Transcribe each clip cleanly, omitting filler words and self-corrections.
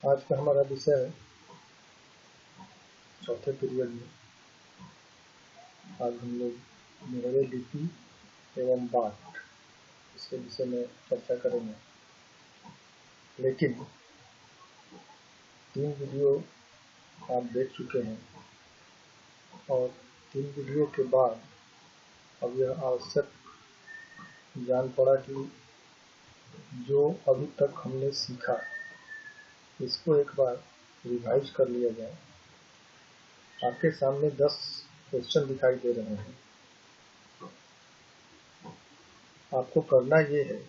आज का हमारा विषय है चौथे पीरियड में। आज हम लोग मुहरे लिपि एवं बाट इसके विषय में चर्चा करेंगे। लेकिन 3 वीडियो आप देख चुके हैं और 3 वीडियो के बाद अब यह आवश्यक जान पड़ा कि जो अभी तक हमने सीखा इसको एक बार रिवाइज कर लिया जाए। आपके सामने 10 क्वेश्चन दिखाई दे रहे हैं। आपको करना ये है,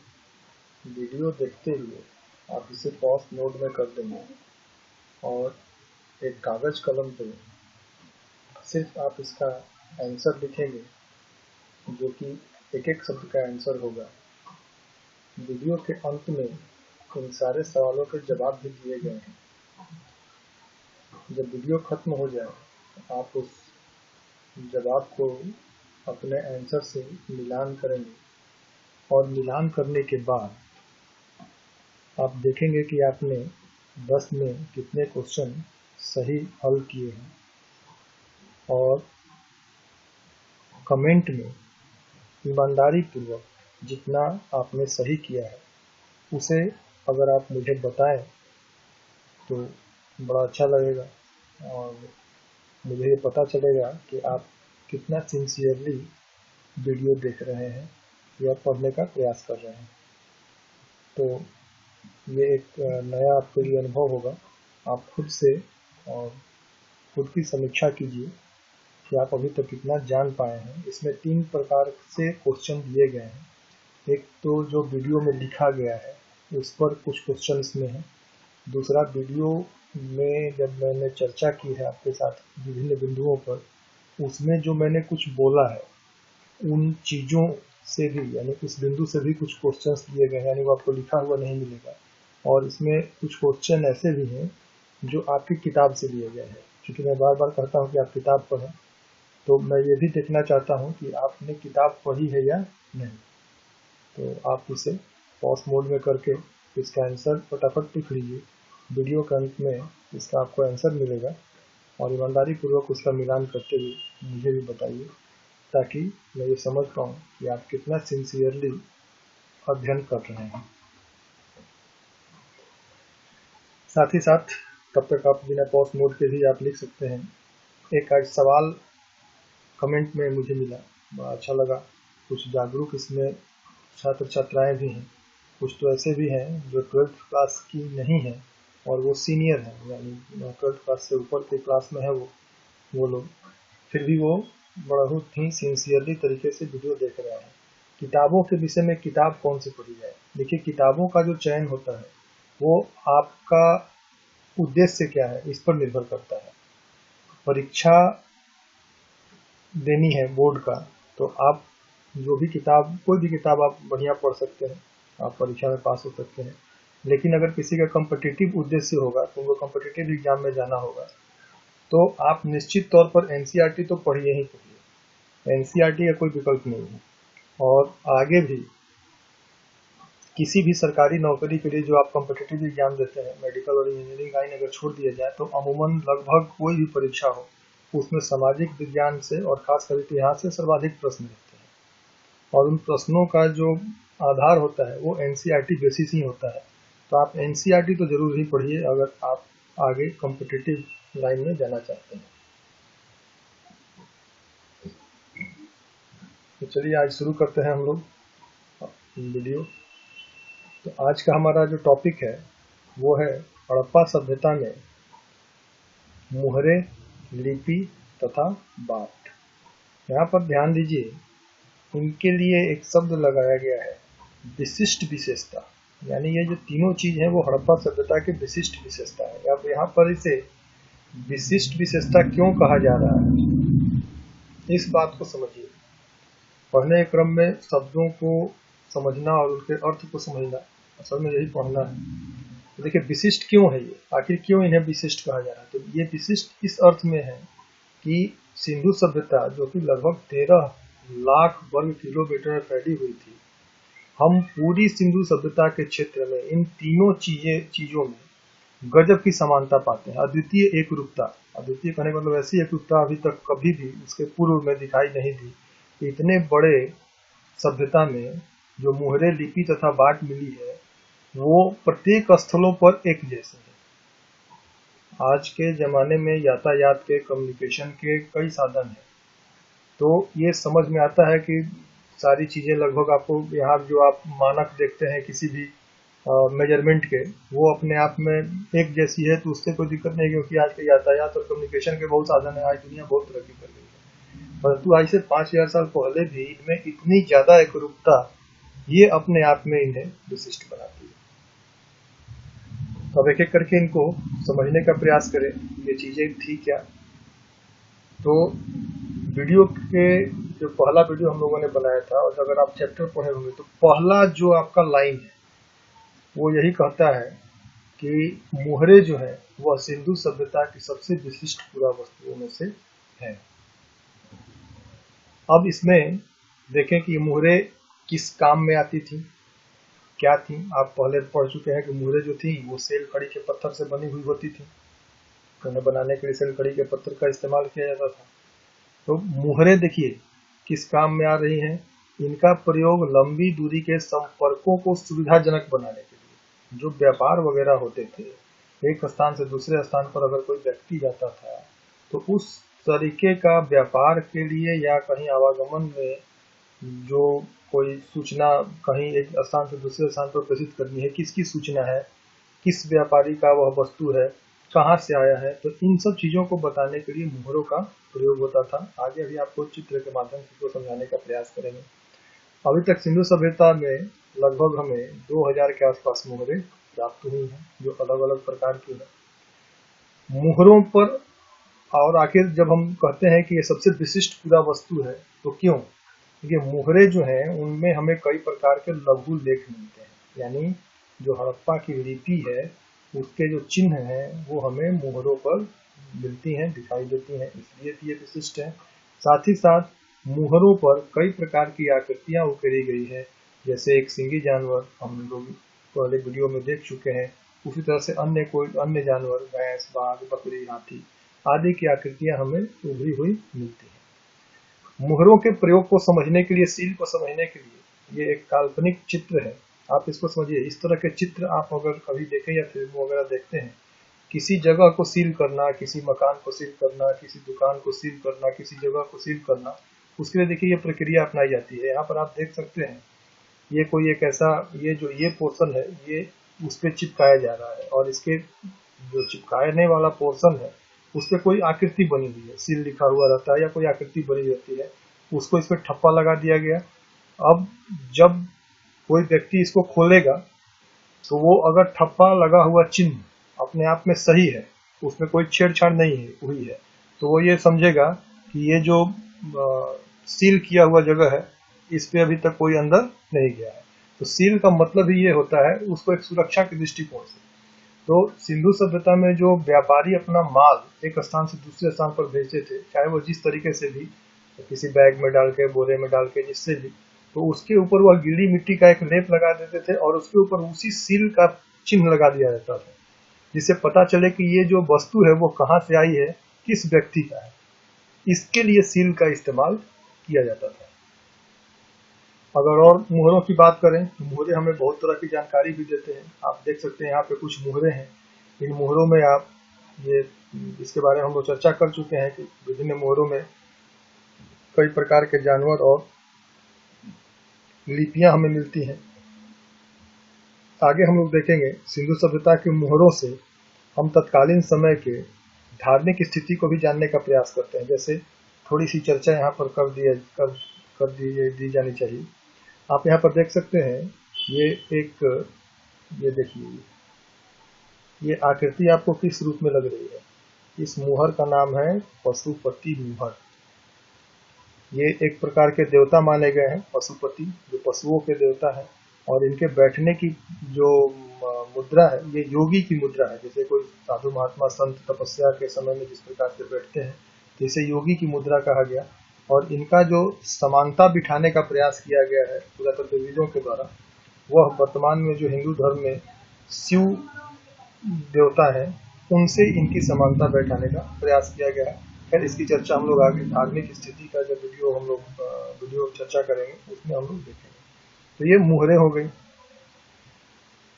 वीडियो देखते हुए आप इसे पॉज मोड में कर देंगे और एक कागज कलम पे सिर्फ आप इसका आंसर लिखेंगे, जो कि एक एक शब्द का आंसर होगा। वीडियो के अंत में इन सारे सवालों के जवाब भी दिए गए हैं। जब वीडियो खत्म हो जाए तो आप उस जवाब को अपने आंसर से मिलान करेंगे और मिलान करने के बाद आप देखेंगे कि आपने 10 में कितने क्वेश्चन सही हल किए हैं और कमेंट में ईमानदारी पूर्वक जितना आपने सही किया है उसे अगर आप मुझे बताएं तो बड़ा अच्छा लगेगा और मुझे ये पता चलेगा कि आप कितना सिंसियरली वीडियो देख रहे हैं या पढ़ने का प्रयास कर रहे हैं। तो ये एक नया आपके लिए अनुभव होगा। आप खुद से और खुद की समीक्षा कीजिए कि आप अभी तक कितना जान पाए हैं। इसमें 3 प्रकार से क्वेश्चन दिए गए हैं। एक तो जो वीडियो में लिखा गया है उस पर कुछ क्वेश्चन इसमें हैं। दूसरा, वीडियो में जब मैंने चर्चा की है आपके साथ विभिन्न बिंदुओं पर, उसमें जो मैंने कुछ बोला है उन चीज़ों से भी, यानी उस बिंदु से भी कुछ क्वेश्चंस दिए गए हैं, यानी वो आपको लिखा हुआ नहीं मिलेगा। और इसमें कुछ क्वेश्चन ऐसे भी हैं जो आपकी किताब से लिए गए हैं। क्योंकि मैं बार बार कहता हूँ कि आप किताब पढ़ें, तो मैं ये भी देखना चाहता हूँ कि आपने किताब पढ़ी है या नहीं। तो आप इसे पॉज मोड में करके इसका आंसर फटाफट लिख लीजिए। वीडियो के अंत में इसका आपको आंसर मिलेगा और ईमानदारी पूर्वक उसका मिलान करते हुए मुझे भी बताइए, ताकि मैं ये समझ पाऊँ कि आप कितना सिंसियरली अध्ययन कर रहे हैं। साथ ही साथ तब तक आप बिना पॉज मोड के भी आप लिख सकते हैं। एक आज सवाल कमेंट में मुझे मिला, बड़ा अच्छा लगा। कुछ जागरूक इसमें छात्र छात्राएं भी हैं, कुछ तो ऐसे भी हैं जो 12th क्लास की नहीं है और वो सीनियर है, यानी 12th क्लास से ऊपर के क्लास में है वो लोग, फिर भी वो बहुत ही सिंसियरली तरीके से वीडियो देख रहे हैं। किताबों के विषय में किताब कौन सी पढ़ी जाए? देखिए, किताबों का जो चयन होता है वो आपका उद्देश्य क्या है इस पर निर्भर करता है। परीक्षा देनी है बोर्ड का, तो आप जो भी किताब, कोई भी किताब आप बढ़िया पढ़ सकते हैं, आप परीक्षा में पास हो सकते हैं। लेकिन अगर किसी का कॉम्पिटिटिव उद्देश्य होगा, तो उनको कॉम्पिटिटिव एग्जाम में जाना होगा, तो आप निश्चित तौर पर एनसीईआरटी तो पढ़िए ही पढ़िए। एनसीईआरटी का कोई विकल्प नहीं है। और आगे भी किसी भी सरकारी नौकरी के लिए जो आप कॉम्पिटिटिव एग्जाम देते हैं, मेडिकल और इंजीनियरिंग लाइन अगर छोड़ दिया जाए, तो अमूमन लगभग कोई भी परीक्षा हो उसमें सामाजिक विज्ञान से और खासकर इतिहास से सर्वाधिक प्रश्न रहते हैं और उन प्रश्नों का जो आधार होता है वो एनसीईआरटी बेसिस ही होता है। तो आप एनसीईआरटी तो जरूर ही पढ़िए अगर आप आगे कॉम्पिटिटिव लाइन में जाना चाहते हैं। तो चलिए आज शुरू करते हैं हम लोग वीडियो। तो आज का हमारा जो टॉपिक है वो है हड़प्पा सभ्यता में मुहरे, लिपि तथा बाट। यहाँ पर ध्यान दीजिए, इनके लिए एक शब्द लगाया गया है, विशिष्ट विशेषता। यानी ये जो तीनों चीज है वो हड़प्पा सभ्यता की विशिष्ट विशेषता है। अब यहाँ पर इसे विशिष्ट विशेषता क्यों कहा जा रहा है, इस बात को समझिए। पढ़ने के क्रम में शब्दों को समझना और उनके अर्थ को समझना, असल में यही पढ़ना है। तो देखिए, विशिष्ट क्यों है ये, आखिर क्यों इन्हें विशिष्ट कहा जा रहा है? तो ये विशिष्ट इस अर्थ में है कि सिंधु सभ्यता, जो कि लगभग 13 लाख वर्ग किलोमीटर में फैली हुई थी, हम पूरी सिंधु सभ्यता के क्षेत्र में इन तीनों चीजों में गजब की समानता पाते हैं। अद्वितीय एक रूपता, अद्वितीय कहने का मतलब ऐसी एक रूपता अभी तक कभी भी उसके पूर्व में दिखाई नहीं दी कि इतने बड़े सभ्यता में जो मुहरे, लिपि तथा बाट मिली है वो प्रत्येक स्थलों पर एक जैसे है। आज के जमाने में यातायात के, कम्युनिकेशन के कई साधन हैं, तो ये समझ में आता है कि सारी चीजें लगभग आपको यहाँ जो आप मानक देखते हैं किसी भी मेजरमेंट के, वो अपने आप में एक जैसी है, तो उससे कोई दिक्कत नहीं, क्योंकि आज के यातायात और कम्युनिकेशन के बहुत साधन है। आज दुनिया बहुत तरक्की कर गई है, परंतु आज से 5000 साल पहले भी इनमें इतनी ज्यादा एकरूपता, ये अपने आप में इन्हें विशिष्ट बनाती है। तो अब एक एक करके इनको समझने का प्रयास करें, ये चीजें थी क्या। तो वीडियो के जो पहला वीडियो हम लोगों ने बनाया था, और अगर आप चैप्टर पढ़े होंगे तो पहला जो आपका लाइन है वो यही कहता है कि मुहरे जो है वह सिंधु सभ्यता की सबसे विशिष्ट पुरावस्तुओं में से है। अब इसमें देखें कि ये मुहरे किस काम में आती थी, क्या थी। आप पहले पढ़ चुके हैं कि मुहरे जो थी वो सेल खड़ी के पत्थर से बनी हुई होती थी। खाना बनाने के लिए सेल खड़ी के पत्थर का इस्तेमाल किया जाता था। तो मुहरे देखिए किस काम में आ रही हैं। इनका प्रयोग लंबी दूरी के संपर्कों को सुविधाजनक बनाने के लिए, जो व्यापार वगैरह होते थे, एक स्थान से दूसरे स्थान पर अगर कोई व्यक्ति जाता था तो उस तरीके का व्यापार के लिए या कहीं आवागमन में जो कोई सूचना कहीं एक स्थान से दूसरे स्थान पर प्रेषित करनी है, किसकी सूचना है, किस व्यापारी का वह वस्तु है, कहाँ से आया है, तो इन सब चीजों को बताने के लिए मुहरों का प्रयोग होता था। आगे अभी आपको चित्र के माध्यम से इसको समझाने का प्रयास करेंगे। अभी तक सिंधु सभ्यता में लगभग हमें 2000 के आसपास मुहरें प्राप्त हुई हैं, जो अलग अलग प्रकार की है। मुहरों पर, और आखिर जब हम कहते हैं कि ये सबसे विशिष्ट पुरा वस्तु है तो क्यों, क्योंकि मुहरे जो हैं उनमें हमें कई प्रकार के लघु लेख मिलते हैं, यानी जो हड़प्पा की लिपि है उसके जो चिन्ह हैं वो हमें मुहरों पर मिलती हैं, दिखाई देती हैं, इसलिए ये विशिष्ट है। साथ ही साथ मुहरों पर कई प्रकार की आकृतियां उकेरी गई है, जैसे एक सिंगी जानवर हम लोग पहले वीडियो में देख चुके हैं, उसी तरह से अन्य जानवर, भैंस, बाघ, बकरी, हाथी आदि की आकृतियां हमें उभरी हुई मिलती हैं। मुहरों के प्रयोग को समझने के लिए, सील को समझने के लिए, ये एक काल्पनिक चित्र है, आप इसको समझिए। इस तरह के चित्र आप अगर कभी देखें या फिल्म वगैरह देखते हैं, किसी जगह को सील करना, किसी मकान को सील करना, किसी दुकान को सील करना, किसी जगह को सील करना, उसके लिए देखिए ये प्रक्रिया अपनाई जाती है। यहाँ पर आप देख सकते हैं ये कोई एक ऐसा, ये जो ये पोर्शन है ये उस पर चिपकाया जा रहा है, और इसके जो चिपकाने वाला पोर्शन है उस पर कोई आकृति बनी हुई है, सील लिखा हुआ रहता है या कोई आकृति बनी रहती है, उसको इस पर ठप्पा लगा दिया गया। अब जब कोई व्यक्ति इसको खोलेगा तो वो अगर ठप्पा लगा हुआ चिन्ह अपने आप में सही है, उसमें कोई छेड़छाड़ नहीं है हुई है, तो वो ये समझेगा कि ये जो सील किया हुआ जगह है इस पे अभी तक कोई अंदर नहीं गया है। तो सील का मतलब ही ये होता है, उसको एक सुरक्षा के दृष्टिकोण से। तो सिंधु सभ्यता में जो व्यापारी अपना माल एक स्थान से दूसरे स्थान पर भेजते थे, चाहे वो जिस तरीके से भी, किसी बैग में डाल के, बोरे में डाल के, जिससे भी, तो उसके ऊपर वह गीली मिट्टी का एक लेप लगा देते थे और उसके ऊपर उसी सील का चिन्ह लगा दिया जाता था, जिससे पता चले कि ये जो वस्तु है वो कहाँ से आई है, किस व्यक्ति का है। इसके लिए सील का इस्तेमाल किया जाता था। अगर और मुहरों की बात करें तो मुहरे हमें बहुत तरह की जानकारी भी देते हैं। आप देख सकते हैं यहाँ पे कुछ मुहरे हैं। इन मुहरों में आप ये, इसके बारे में हम लोग चर्चा कर चुके हैं कि विभिन्न मुहरों में कई प्रकार के जानवर और लिपियां हमें मिलती हैं। आगे हम लोग देखेंगे सिंधु सभ्यता के मुहरों से हम तत्कालीन समय के धार्मिक स्थिति को भी जानने का प्रयास करते हैं। जैसे थोड़ी सी चर्चा यहाँ पर कर दी जानी चाहिए। आप यहाँ पर देख सकते हैं ये एक, ये देखिए ये आकृति आपको किस रूप में लग रही है। इस मुहर का नाम है पशुपति मुहर। ये एक प्रकार के देवता माने गए हैं, पशुपति, जो पशुओं के देवता है, और इनके बैठने की जो मुद्रा है ये योगी की मुद्रा है। जैसे कोई साधु महात्मा संत तपस्या के समय में जिस प्रकार से बैठते हैं, तो इसे योगी की मुद्रा कहा गया। और इनका जो समानता बिठाने का प्रयास किया गया है पुरातत्वविदों के द्वारा, वह वर्तमान में जो हिंदू धर्म में शिव देवता हैं उनसे इनकी समानता बैठाने का प्रयास किया गया है। खैर इसकी चर्चा हम लोग आगे धार्मिक स्थिति का जब वीडियो चर्चा करेंगे उसमें हम लोग देखेंगे। तो ये मुहरें हो गई।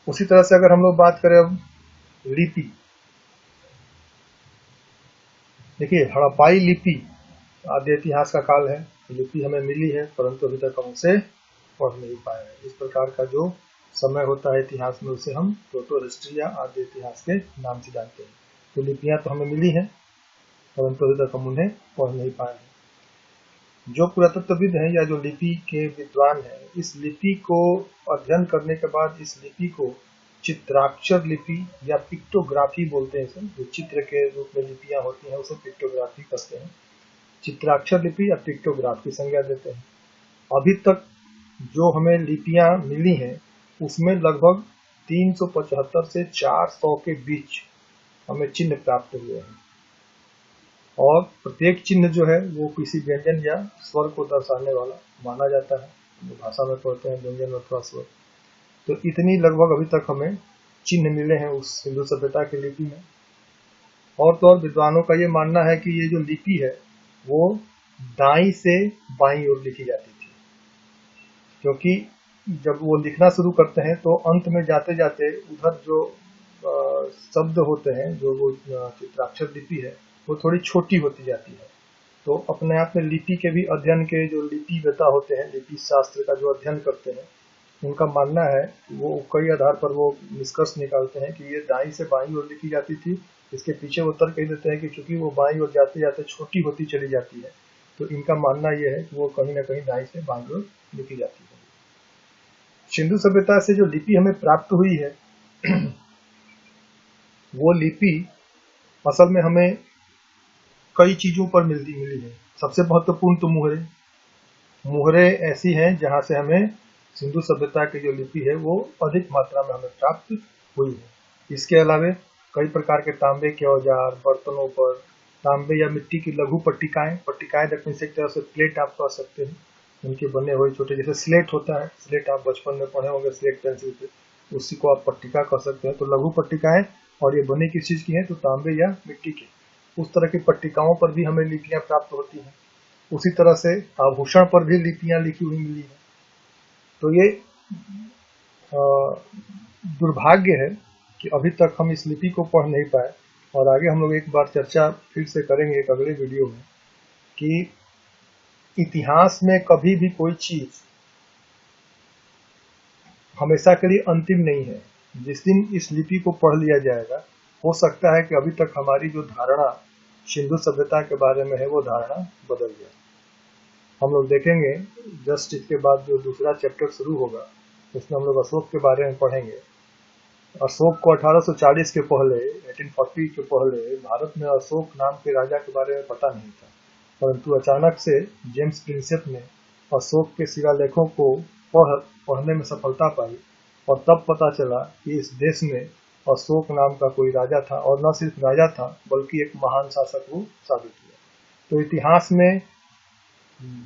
उसी तरह से अगर हम लोग बात करें अब लिपि, देखिए हड़प्पाई लिपि आद्य इतिहास का काल है। लिपि हमें मिली है परंतु अभी तक हम उसे पढ़ नहीं पाए हैं। इस प्रकार का जो समय होता है इतिहास में उसे हम प्रोटो हिस्ट्री या आद्य इतिहास के नाम से जानते हैं। तो लिपियां तो हमें मिली हैं परंतु अभी तक हम उन्हें पढ़ नहीं पाए हैं। जो पुरातत्वविद हैं या जो लिपि के विद्वान हैं, इस लिपि को अध्ययन करने के बाद इस लिपि को चित्राक्षर लिपि या पिक्टोग्राफी बोलते हैं। इसे जो चित्र के रूप में लिपियां होती हैं उसे पिक्टोग्राफी कहते हैं। चित्राक्षर लिपि या पिक्टोग्राफ की संज्ञा देते हैं। अभी तक जो हमें लिपियां मिली हैं उसमें लगभग 375 से 400 के बीच हमें चिन्ह प्राप्त हुए हैं और प्रत्येक चिन्ह जो है वो किसी व्यंजन या स्वर को दर्शाने वाला माना जाता है। जो भाषा में पढ़ते हैं व्यंजन अथवा स्वर, तो इतनी लगभग अभी तक हमें चिन्ह मिले हैं उस सिंधु सभ्यता की लिपि में। और तो और विद्वानों का ये मानना है कि ये जो लिपि है वो दाईं से बाईं ओर लिखी जाती थी, क्योंकि जब वो लिखना शुरू करते हैं तो अंत में जाते जाते उधर जो शब्द होते हैं, जो वो चित्राक्षर लिपि है वो थोड़ी छोटी होती जाती है। तो अपने आप में लिपि के भी अध्ययन के जो लिपिवेता होते हैं, लिपि शास्त्र का जो अध्ययन करते हैं, उनका मानना है वो कई आधार पर वो निष्कर्ष निकालते हैं कि ये दाईं से बाईं ओर लिखी जाती थी। इसके पीछे वो तर्क कह देते हैं कि चूंकि वो बाईं ओर जाते जाते छोटी होती चली जाती है, तो इनका मानना यह है कि वो कहीं ना कहीं दाईं से बाईं ओर लिखी जाती है। सिंधु सभ्यता से जो लिपि हमें प्राप्त हुई है वो लिपि असल में हमें कई चीजों पर मिली है। सबसे महत्वपूर्ण तो मुहरे ऐसी हैं जहां से हमें सिंधु सभ्यता की जो लिपि है वो अधिक मात्रा में हमें प्राप्त हुई है। इसके अलावा कई प्रकार के तांबे के औजार, बर्तनों पर तांबे या मिट्टी की लघु पट्टिकाएं दक्षिण से एक तरह से प्लेट आप कह सकते हैं, उनके बने हुए छोटे, जैसे स्लेट होता है, स्लेट आप बचपन में पढ़े होंगे स्लेट पेंसिल पे, उसी को आप पट्टिका कह सकते हैं। तो लघु पट्टिकाएं, और ये बनी किस चीज की है, तो तांबे या मिट्टी की, उस तरह की पट्टिकाओं पर भी हमें लिपियां प्राप्त होती हैं। उसी तरह से आभूषण पर भी लिपियां लिखी हुई मिली है। तो ये दुर्भाग्य है कि अभी तक हम इस लिपि को पढ़ नहीं पाए, और आगे हम लोग एक बार चर्चा फिर से करेंगे एक अगले वीडियो में कि इतिहास में कभी भी कोई चीज हमेशा के लिए अंतिम नहीं है। जिस दिन इस लिपि को पढ़ लिया जाएगा, हो सकता है कि अभी तक हमारी जो धारणा सिंधु सभ्यता के बारे में है वो धारणा बदल जाए। हम लोग देखेंगे जस्ट इसके बाद जो दूसरा चैप्टर शुरू होगा उसमें हम लोग अशोक के बारे में पढ़ेंगे। अशोक को 1840 के पहले, 1840 के पहले भारत में अशोक नाम के राजा के बारे में पता नहीं था, परंतु अचानक से जेम्स प्रिंसेप ने अशोक के शिलालेखों को पढ़ने में सफलता पाई, और तब पता चला कि इस देश में अशोक नाम का कोई राजा था, और न सिर्फ राजा था बल्कि एक महान शासक वो साबित हुआ। तो इतिहास में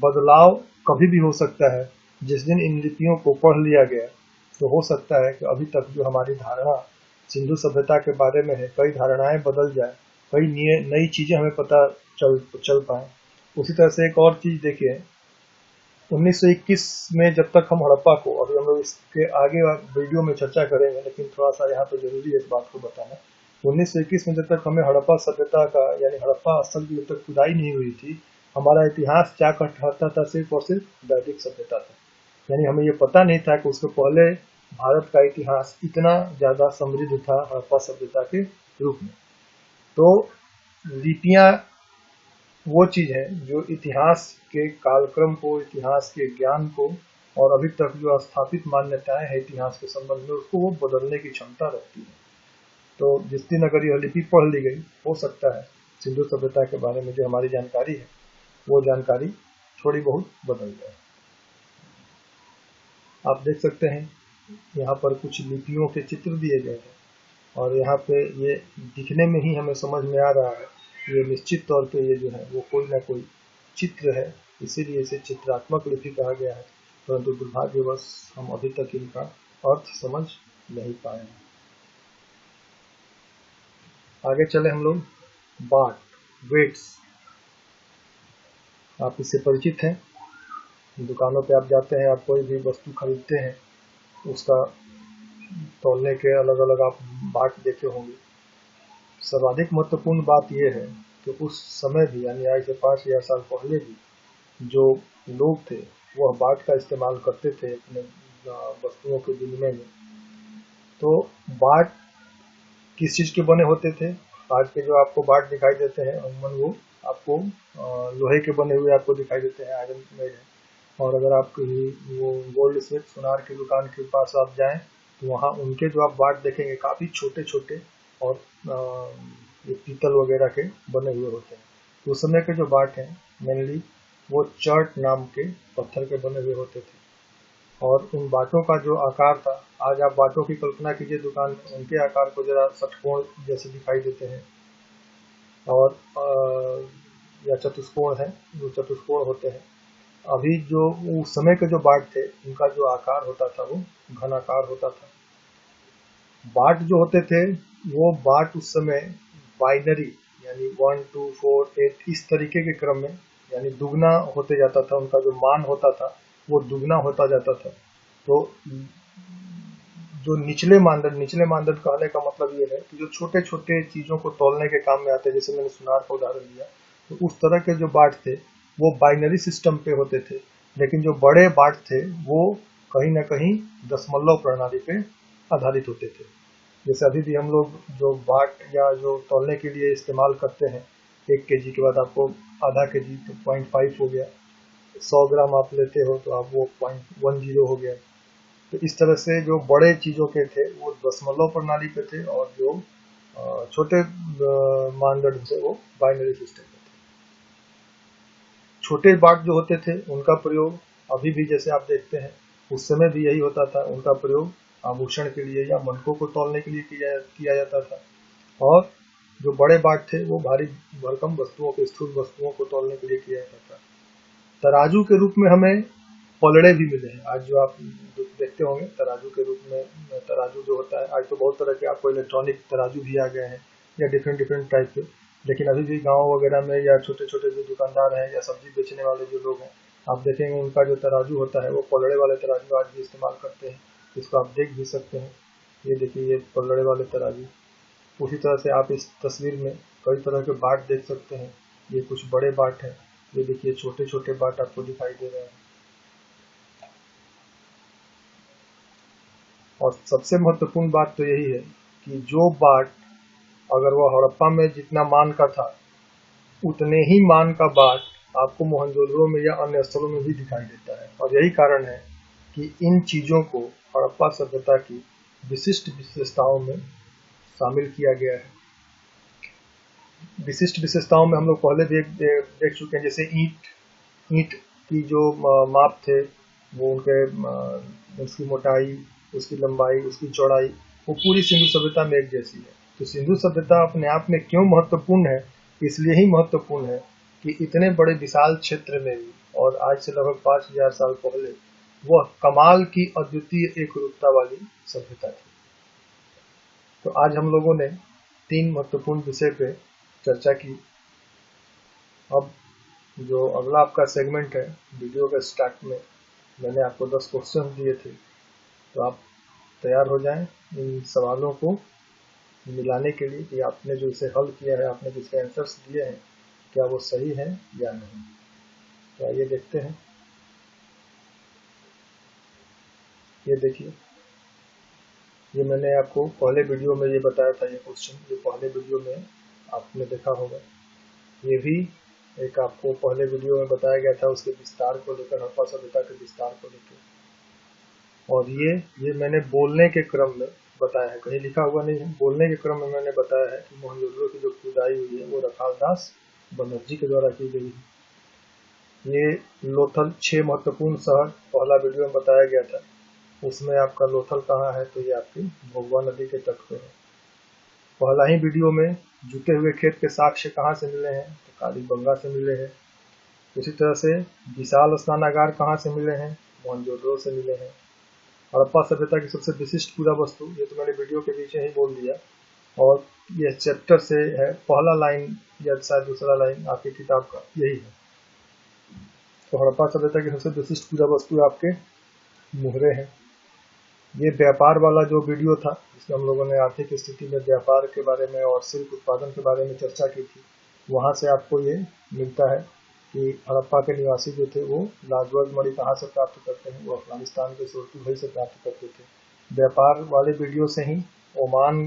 बदलाव कभी भी हो सकता है। जिस दिन इन लिपियों को पढ़ लिया गया तो हो सकता है कि अभी तक जो हमारी धारणा सिंधु सभ्यता के बारे में है, कई धारणाएं बदल जाए, कई नई चीजें हमें पता चल पाए। उसी तरह से एक और चीज देखिए, 1921 में जब तक हम हड़प्पा को, अभी हम लोग इसके आगे वीडियो में चर्चा करेंगे, लेकिन थोड़ा सा यहाँ पे जरूरी है इस बात को बताना, 1921 में जब तक हमें हड़प्पा सभ्यता का यानी हड़प्पा स्थल की जब तक खुदाई नहीं हुई थी, हमारा इतिहास क्या कहता था, सिर्फ और सिर्फ वैदिक सभ्यता था। यानी हमें ये पता नहीं था कि उसके पहले भारत का इतिहास इतना ज्यादा समृद्ध था हड़प्पा सभ्यता के रूप में। तो लिपियां वो चीज है जो इतिहास के कालक्रम को, इतिहास के ज्ञान को, और अभी तक जो स्थापित मान्यताएं हैं इतिहास के संबंध में, उसको वो बदलने की क्षमता रखती है। तो जिस दिन अगर यह लिपि पढ़ ली गई, हो सकता है सिंधु सभ्यता के बारे में जो हमारी जानकारी है वो जानकारी थोड़ी बहुत बदल जाए। आप देख सकते हैं यहाँ पर कुछ लिपियों के चित्र दिए गए हैं, और यहाँ पे ये दिखने में ही हमें समझ में आ रहा है ये निश्चित तौर पे ये जो है वो कोई ना कोई चित्र है, इसीलिए इसे चित्रात्मक लिपि कहा गया है। परंतु दुर्भाग्यवश हम अभी तक इनका अर्थ समझ नहीं पाए हैं। आगे चले हम लोग। बाट, वेट्स, आप इससे परिचित हैं। दुकानों पे आप जाते हैं, आप कोई भी वस्तु खरीदते हैं, उसका तौलने के अलग अलग आप बाट देखे होंगे। सर्वाधिक महत्वपूर्ण बात यह है कि उस समय भी, यानी आज से 5,000 साल पहले भी जो लोग थे वह बाट का इस्तेमाल करते थे अपने वस्तुओं के विनिमय में। तो बाट किस चीज़ के बने होते थे? आज के जो आपको बाट दिखाई देते हैं अमूमन वो आपको लोहे के बने हुए आपको दिखाई देते हैं, आयरन मेड है। और अगर आप कहीं वो गोल्ड स्मिथ सुनार की दुकान के पास आप जाएं तो वहाँ उनके जो आप बाट देखेंगे काफ़ी छोटे छोटे और ये पीतल वगैरह के बने हुए होते हैं। तो उस समय के जो बाट हैं मेनली वो चर्ट नाम के पत्थर के बने हुए होते थे। और उन बाटों का जो आकार था, आज आप बाटों की कल्पना कीजिए दुकान में, उनके आकार को जरा षटकोण जैसे दिखाई देते हैं। और या चतुष्कोण है, जो चतुष्कोण होते हैं। अभी जो उस समय के जो बाट थे उनका जो आकार होता था वो घनाकार होता था। बाट जो होते थे वो बाट उस समय बाइनरी, यानी 1 2 4 8 इस तरीके के क्रम में, यानी दुगना होते जाता था। उनका जो मान होता था वो दुगना होता जाता था। तो जो निचले मानदंड कहने का मतलब ये है कि जो छोटे छोटे चीजों को तौलने के काम में आते हैं, जैसे मैंने सुनार का उदाहरण दिया, तो उस तरह के जो बाट थे वो बाइनरी सिस्टम पे होते थे। लेकिन जो बड़े बाट थे वो कहीं ना कहीं दशमलव प्रणाली पे आधारित होते थे। जैसे अभी भी हम लोग जो बाट या जो तौलने के लिए इस्तेमाल करते हैं, 1 केजी के बाद आपको आधा केजी तो 0.5 हो गया, 100 ग्राम आप लेते हो तो आप वो 0.10 हो गया। तो इस तरह से जो बड़े चीज़ों के थे वो दशमलव प्रणाली पे थे, और जो छोटे मानदंड थे वो बाइनरी सिस्टम पे थे। छोटे बाट जो होते थे उनका प्रयोग अभी भी, जैसे आप देखते हैं, उस समय भी यही होता था। उनका प्रयोग आभूषण के लिए या मनकों को तौलने के लिए किया जाता था। और जो बड़े बाट थे वो भारी भरकम वस्तुओं के, स्थूल वस्तुओं को तौलने के लिए किया जाता था। तराजू के रूप में हमें पलड़े भी मिले हैं। आज जो आप देखते होंगे तराजू के रूप में, तराजू जो होता है, आज तो बहुत तरह के आपको इलेक्ट्रॉनिक तराजू भी आ गए हैं या डिफरेंट डिफरेंट टाइप के। लेकिन अभी भी गांव वगैरह में या छोटे छोटे जो दुकानदार हैं या सब्जी बेचने वाले जो लोग हैं, आप देखेंगे उनका जो तराजू होता है वो पलड़े वाले तराजू आज भी इस्तेमाल करते हैं। इसको आप देख भी सकते हैं। ये देखिए, ये पलड़े वाले तराजू। उसी तरह से आप इस तस्वीर में कई तरह के बाट देख सकते हैं। ये कुछ बड़े बाट हैं, ये देखिए छोटे छोटे बाट आपको दिखाई दे रहे हैं। और सबसे महत्वपूर्ण बात तो यही है कि जो बाट, अगर वह हड़प्पा में जितना मान का था उतने ही मान का बाट आपको मोहनजोदड़ो में या अन्य स्थलों में भी दिखाई देता है। और यही कारण है कि इन चीजों को हड़प्पा सभ्यता की विशिष्ट विशेषताओं में शामिल किया गया है। विशिष्ट विशेषताओं में हम लोग पहले भी देख चुके हैं, जैसे ईंट की जो माप थे वो उनके उसकी मोटाई, उसकी लंबाई, उसकी चौड़ाई, वो पूरी सिंधु सभ्यता में एक जैसी है। तो सिंधु सभ्यता अपने आप में क्यों महत्वपूर्ण है? इसलिए ही महत्वपूर्ण है कि इतने बड़े विशाल क्षेत्र में भी, और आज से लगभग 5,000 साल पहले, वह कमाल की अद्वितीय एक रूपता वाली सभ्यता थी। तो आज हम लोगों ने 3 महत्वपूर्ण विषय पे चर्चा की। अब जो अगला आपका सेगमेंट है, वीडियो के स्टार्ट में मैंने आपको 10 क्वेश्चन दिए थे, तो आप तैयार हो जाएं इन सवालों को मिलाने के लिए कि आपने जो इसे हल किया है, आपने जिसके आंसर्स दिए हैं, क्या वो सही है या नहीं। तो आइए देखते हैं। ये देखिए, ये मैंने आपको पहले वीडियो में ये बताया था। ये क्वेश्चन जो पहले वीडियो में आपने देखा होगा, ये भी एक आपको पहले वीडियो में बताया गया था, उसके विस्तार को लेकर, हड़प्पा सभ्यता के विस्तार को लेकर। और ये मैंने बोलने के क्रम में बताया है, कहीं लिखा हुआ नहीं है। बोलने के क्रम में मैंने बताया है कि मोहनजोदड़ो की जो खुदाई हुई है वो रखालदास बनर्जी के द्वारा की गई है। ये लोथल 6 महत्वपूर्ण शहर पहला वीडियो में बताया गया था, उसमें आपका लोथल कहाँ है? तो ये आपकी भोगवा नदी के तट पे है। पहला ही वीडियो में जुटे हुए खेत के साक्ष्य कहाँ से मिले हैं? तो कालीबंगा से मिले हैं। उसी तरह से विशाल स्नानागार कहाँ से मिले हैं? मोहनजोदड़ो से मिले हैं। हड़प्पा सभ्यता की सबसे विशिष्ट पूजा वस्तु, ये तो मैंने वीडियो के पीछे ही बोल दिया। और ये चैप्टर से है, पहला लाइन या शायद दूसरा लाइन आपकी किताब का यही है। तो हड़प्पा सभ्यता की सबसे विशिष्ट पूजा वस्तु आपके मुहरे हैं। ये व्यापार वाला जो वीडियो था जिसमें हम लोगों ने आर्थिक स्थिति में व्यापार के बारे में और सिल्क उत्पादन के बारे में चर्चा की थी, वहाँ से आपको ये मिलता है कि हड़प्पा के निवासी जो थे वो लाजवंत मणि कहाँ से प्राप्त करते हैं, वो अफगानिस्तान के सुरती से प्राप्त करते थे। व्यापार वाले वीडियो से ही ओमान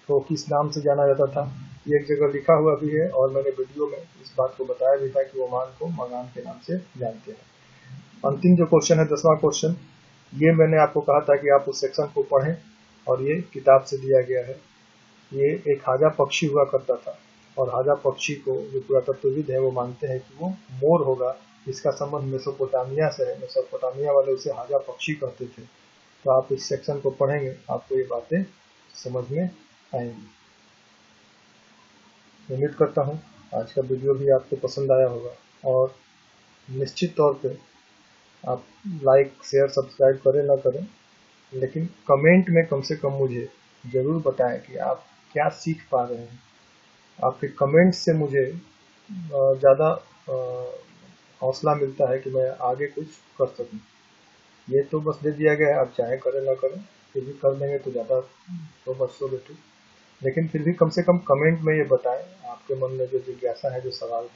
को किस नाम से जाना जाता था ये एक जगह लिखा हुआ भी है, और मैंने वीडियो में इस बात को बताया भी था कि ओमान को मगान के नाम से जानते हैं। अंतिम जो क्वेश्चन है 10वां क्वेश्चन, ये मैंने आपको कहा था कि आप उस सेक्शन को पढ़ें और ये किताब से दिया गया है। ये एक हाजा पक्षी हुआ करता था और हाजा पक्षी को जो पुरातत्वविद है वो मानते हैं कि वो मोर होगा। इसका संबंध मेसोपोटामिया से है, मेसोपोटामिया वाले उसे हाजा पक्षी कहते थे। तो आप इस सेक्शन को पढ़ेंगे आपको ये बातें समझ में आएंगी। उम्मीद करता हूँ आज का वीडियो भी आपको पसंद आया होगा, और निश्चित तौर पे आप लाइक शेयर सब्सक्राइब करें ना करें, लेकिन कमेंट में कम से कम मुझे ज़रूर बताएं कि आप क्या सीख पा रहे हैं। आपके कमेंट से मुझे ज़्यादा हौसला मिलता है कि मैं आगे कुछ कर सकूं। ये तो बस दे दिया गया है, आप चाहे करें ना करें, फिर भी कर देंगे तो ज़्यादा तो बस तो बेटू, लेकिन फिर भी कम से कम कमेंट में ये बताएं आपके मन में जो जिज्ञासा है, जो सवाल है,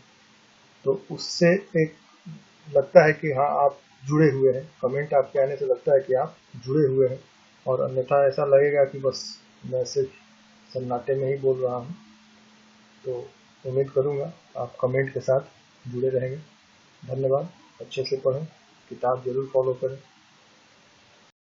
तो उससे एक लगता है कि हाँ आप जुड़े हुए हैं। कमेंट आपके आने से लगता है कि आप जुड़े हुए हैं, और अन्यथा ऐसा लगेगा कि बस मैं सिर्फ सन्नाटे में ही बोल रहा हूँ। तो उम्मीद करूँगा आप कमेंट के साथ जुड़े रहेंगे। धन्यवाद। अच्छे से पढ़ें, किताब जरूर फॉलो करें।